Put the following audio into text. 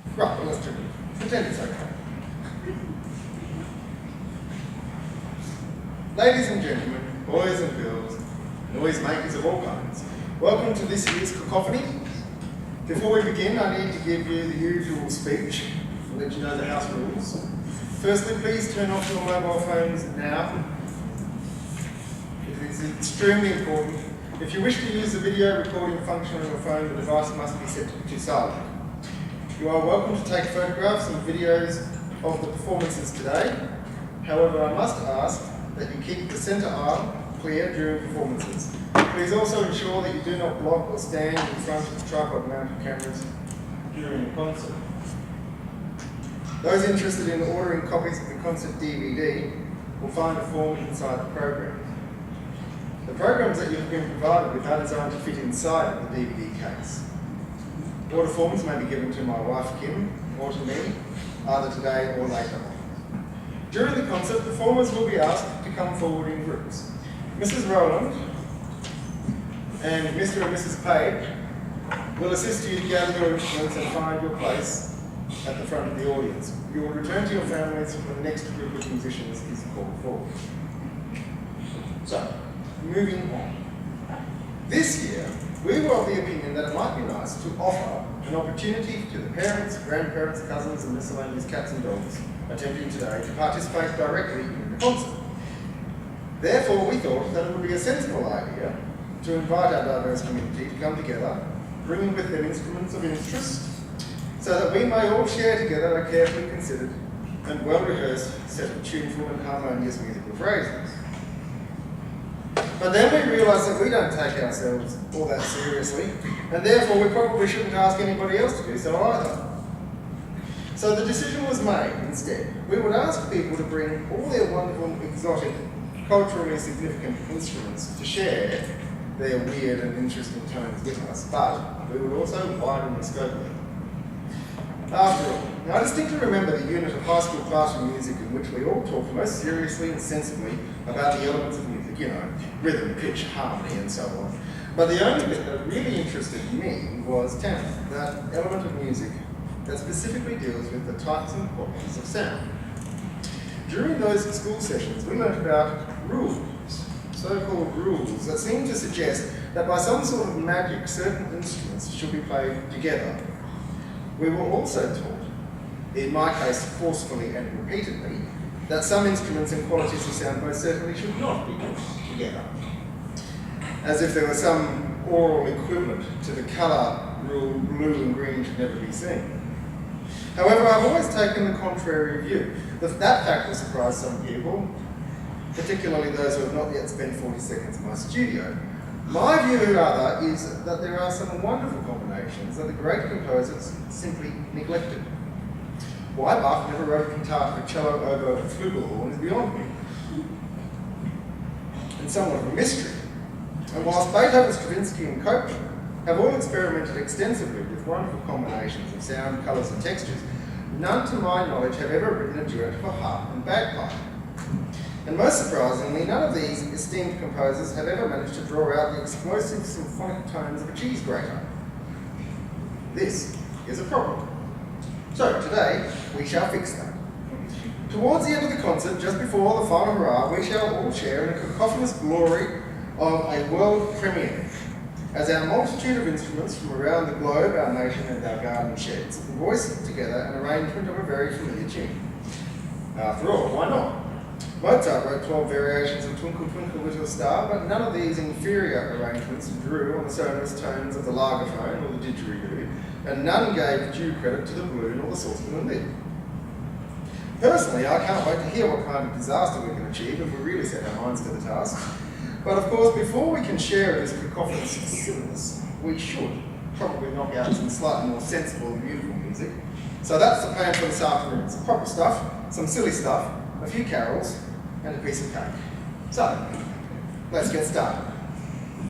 Right, well, let's pretend it's okay. Ladies and gentlemen, boys and girls, noisemakers of all kinds, welcome to this year's Cacophony. Before we begin, I need to give you the usual speech to let you know the house rules. Firstly, please turn off your mobile phones now. It is extremely important. If you wish to use the video recording function on your phone, the device must be set to silent. You are welcome to take photographs and videos of the performances today. However, I must ask that you keep the centre aisle clear during performances. Please also ensure that you do not block or stand in front of the tripod-mounted cameras during the concert. Those interested in ordering copies of the concert DVD will find a form inside the program. The programs that you have been provided with are designed to fit inside of the DVD case. Order forms may be given to my wife Kim or to me, either today or later. During the concert, performers will be asked to come forward in groups. Mrs. Rowland and Mr. and Mrs. Page will assist you to gather your instruments and find your place at the front of the audience. You will return to your families when the next group of musicians is called forward. So, moving on. This year, we were of the opinion that it might be nice to offer an opportunity to the parents, grandparents, cousins and miscellaneous cats and dogs attending today to participate directly in the concert. Therefore, we thought that it would be a sensible idea to invite our diverse community to come together, bringing with them instruments of interest, so that we may all share together a carefully considered and well-rehearsed set of tuneful and harmonious musical phrases. But then we realised that we don't take ourselves all that seriously, and therefore we probably shouldn't ask anybody else to do so either. So the decision was made instead. We would ask people to bring all their wonderful, exotic, culturally significant instruments to share their weird and interesting tones with us, but we would also widen the scope of it. After all, I distinctly remember the unit of high school classroom music in which we all talked most seriously and sensibly about the elements of music, you know, rhythm, pitch, harmony, and so on. But the only bit that really interested me was tempo, that element of music that specifically deals with the types and qualities of sound. During those school sessions, we learned about rules, so-called rules, that seem to suggest that by some sort of magic, certain instruments should be played together. We were also taught, in my case forcefully and repeatedly, that some instruments and qualities of sound most certainly should not be put together, as if there was some oral equivalent to the colour rule blue and green should never be seen. However, I've always taken the contrary view. That fact will surprise some people, particularly those who have not yet spent 40 seconds in my studio. My view, rather, is that there are some wonderful combinations that the great composers simply neglected. Why Bach never wrote a guitar for cello, oboe, and flugelhorn is beyond me, and somewhat of a mystery. And whilst Beethoven, Stravinsky, and Copland have all experimented extensively with wonderful combinations of sound, colours, and textures, none to my knowledge have ever written a duet for harp and bagpipe. And most surprisingly, none of these esteemed composers have ever managed to draw out the explosive symphonic tones of a cheese grater. This is a problem. So today, we shall fix that. Towards the end of the concert, just before the final hurrah, we shall all share in a cacophonous glory of a world premiere, as our multitude of instruments from around the globe, our nation and our garden sheds, voice together an arrangement of a very familiar tune. After all, why not? Mozart wrote 12 variations of Twinkle Twinkle Little Star, but none of these inferior arrangements drew on the sonorous tones of the Lagerphone or the didgeridoo, and none gave due credit to the balloon or the saucepan and lid. Personally, I can't wait to hear what kind of disaster we can achieve if we really set our minds to the task. But of course, before we can share this cacophonous silliness, we should probably knock out some slightly more sensible and beautiful music. So that's the plan for this afternoon. Some proper stuff, some silly stuff, a few carols, and a piece of cake. So, let's get started.